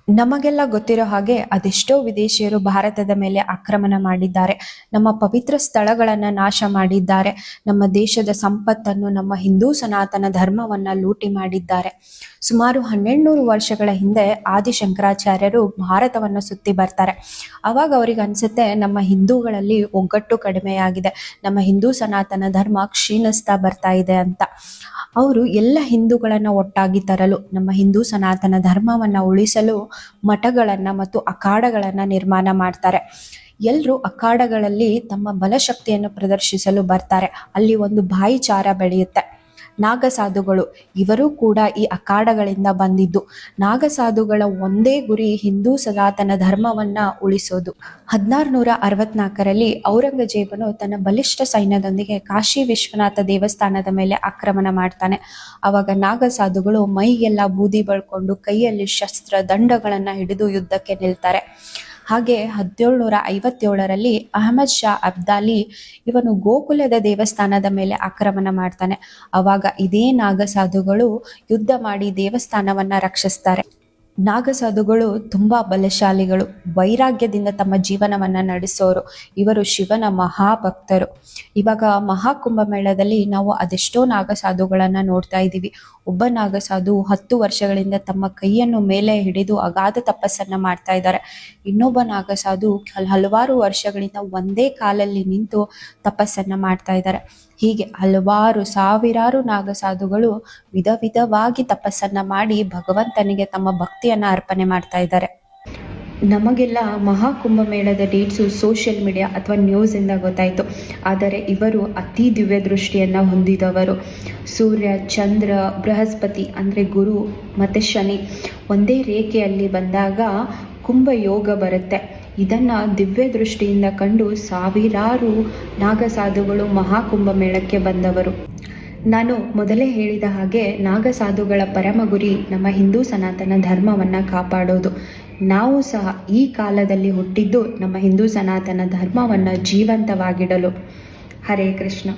ನಮಗೆಲ್ಲ ಗೊತ್ತಿರೋ ಹಾಗೆ ಅದೆಷ್ಟೋ ವಿದೇಶಿಯರು ಭಾರತದ ಮೇಲೆ ಆಕ್ರಮಣ ಮಾಡಿದ್ದಾರೆ. ನಮ್ಮ ಪವಿತ್ರ ಸ್ಥಳಗಳನ್ನ ನಾಶ ಮಾಡಿದ್ದಾರೆ. ನಮ್ಮ ದೇಶದ ಸಂಪತ್ತನ್ನು, ನಮ್ಮ ಹಿಂದೂ ಸನಾತನ ಧರ್ಮವನ್ನ ಲೂಟಿ ಮಾಡಿದ್ದಾರೆ. ಸುಮಾರು 1200 ವರ್ಷಗಳ ಹಿಂದೆ ಆದಿಶಂಕರಾಚಾರ್ಯರು ಭಾರತವನ್ನು ಸುತ್ತಿ ಬರ್ತಾರೆ. ಅವಾಗ ಅವ್ರಿಗೆ ಅನ್ಸುತ್ತೆ ನಮ್ಮ ಹಿಂದೂಗಳಲ್ಲಿ ಒಗ್ಗಟ್ಟು ಕಡಿಮೆಯಾಗಿದೆ, ನಮ್ಮ ಹಿಂದೂ ಸನಾತನ ಧರ್ಮ ಕ್ಷೀಣಿಸ್ತಾ ಬರ್ತಾ ಇದೆ ಅಂತ. ಅವರು ಎಲ್ಲ ಹಿಂದೂಗಳನ್ನ ಒಟ್ಟಾಗಿ ತರಲು, ನಮ್ಮ ಹಿಂದೂ ಸನಾತನ ಧರ್ಮವನ್ನ ಉಳಿಸಲು ಮಠಗಳನ್ನ ಮತ್ತು ಅಖಾಡಗಳನ್ನ ನಿರ್ಮಾಣ ಮಾಡ್ತಾರೆ. ಎಲ್ಲರೂ ಅಖಾಡಗಳಲ್ಲಿ ತಮ್ಮ ಬಲಶಕ್ತಿಯನ್ನು ಪ್ರದರ್ಶಿಸಲು ಬರ್ತಾರೆ. ಅಲ್ಲಿ ಒಂದು ಭಾಯಿಚಾರ ಬೆಳೆಯುತ್ತೆ. ನಾಗಸಾಧುಗಳು ಇವರು ಕೂಡ ಈ ಅಖಾಡಗಳಿಂದ ಬಂದಿದ್ದು. ನಾಗಸಾಧುಗಳ ಒಂದೇ ಗುರಿ ಹಿಂದೂ ಸನಾತನ ಧರ್ಮವನ್ನ ಉಳಿಸೋದು. 1664ರಲ್ಲಿ ಔರಂಗಜೇಬನು ತನ್ನ ಬಲಿಷ್ಠ ಸೈನ್ಯದೊಂದಿಗೆ ಕಾಶಿ ವಿಶ್ವನಾಥ ದೇವಸ್ಥಾನದ ಮೇಲೆ ಆಕ್ರಮಣ ಮಾಡ್ತಾನೆ. ಅವಾಗ ನಾಗಸಾಧುಗಳು ಮೈಗೆಲ್ಲ ಬೂದಿ ಬಳ್ಕೊಂಡು ಕೈಯಲ್ಲಿ ಶಸ್ತ್ರ ದಂಡಗಳನ್ನ ಹಿಡಿದು ಯುದ್ಧಕ್ಕೆ ನಿಲ್ತಾರೆ. ಹಾಗೆ 1757ರಲ್ಲಿ ಅಹಮದ್ ಶಾ ಅಬ್ದಾಲಿ ಇವನು ಗೋಕುಲದ ದೇವಸ್ಥಾನದ ಮೇಲೆ ಆಕ್ರಮಣ ಮಾಡ್ತಾನೆ. ಅವಾಗ ಇದೇ ನಾಗಸಾಧುಗಳು ಯುದ್ಧ ಮಾಡಿ ದೇವಸ್ಥಾನವನ್ನ ರಕ್ಷಿಸ್ತಾರೆ. ನಾಗಸಾಧುಗಳು ತುಂಬಾ ಬಲಶಾಲಿಗಳು, ವೈರಾಗ್ಯದಿಂದ ತಮ್ಮ ಜೀವನವನ್ನ ನಡೆಸೋರು. ಇವರು ಶಿವನ ಮಹಾಭಕ್ತರು. ಇವಾಗ ಮಹಾಕುಂಭಮೇಳದಲ್ಲಿ ನಾವು ಅದೆಷ್ಟೋ ನಾಗಸಾಧುಗಳನ್ನ ನೋಡ್ತಾ ಇದ್ದೀವಿ. ಒಬ್ಬ ನಾಗಸಾಧು 10 ವರ್ಷಗಳಿಂದ ತಮ್ಮ ಕೈಯನ್ನು ಮೇಲೆ ಹಿಡಿದು ಅಗಾಧ ತಪಸ್ಸನ್ನ ಮಾಡ್ತಾ ಇದ್ದಾರೆ. ಇನ್ನೊಬ್ಬ ನಾಗಸಾಧು ಹಲವಾರು ವರ್ಷಗಳಿಂದ ಒಂದೇ ಕಾಲಲ್ಲಿ ನಿಂತು ತಪಸ್ಸನ್ನ ಮಾಡ್ತಾ ಇದ್ದಾರೆ. ಹೀಗೆ ಹಲವಾರು ಸಾವಿರಾರು ನಾಗಸಾಧುಗಳು ವಿಧ ವಿಧವಾಗಿ ತಪಸ್ಸನ್ನ ಮಾಡಿ ಭಗವಂತನಿಗೆ ತಮ್ಮ ಭಕ್ತಿಯನ್ನ ಅರ್ಪಣೆ ಮಾಡ್ತಾ ಇದ್ದಾರೆ. ನಮಗೆಲ್ಲ ಮಹಾಕುಂಭಮೇಳದ ಡೇಟ್ಸು ಸೋಷಿಯಲ್ ಮೀಡಿಯಾ ಅಥವಾ ನ್ಯೂಸಿಂದ ಗೊತ್ತಾಯಿತು. ಆದರೆ ಇವರು ಅತಿ ದಿವ್ಯ ದೃಷ್ಟಿಯನ್ನು ಹೊಂದಿದವರು. ಸೂರ್ಯ, ಚಂದ್ರ, ಬೃಹಸ್ಪತಿ ಅಂದರೆ ಗುರು ಮತ್ತು ಶನಿ ಒಂದೇ ರೇಖೆಯಲ್ಲಿ ಬಂದಾಗ ಕುಂಭ ಯೋಗ ಬರುತ್ತೆ. ಇದನ್ನು ದಿವ್ಯ ದೃಷ್ಟಿಯಿಂದ ಕಂಡು ಸಾವಿರಾರು ನಾಗಸಾಧುಗಳು ಮಹಾಕುಂಭಮೇಳಕ್ಕೆ ಬಂದವರು. ನಾನು ಮೊದಲೇ ಹೇಳಿದ ಹಾಗೆ ನಾಗಸಾಧುಗಳ ಪರಮ ಗುರಿ ನಮ್ಮ ಹಿಂದೂ ಸನಾತನ ಧರ್ಮವನ್ನು ಕಾಪಾಡೋದು. ನಾವು ಸಹ ಈ ಕಾಲದಲ್ಲಿ ಹುಟ್ಟಿದ್ದು ನಮ್ಮ ಹಿಂದೂ ಸನಾತನ ಧರ್ಮವನ್ನು ಜೀವಂತವಾಗಿಡಲು. ಹರೇ ಕೃಷ್ಣ.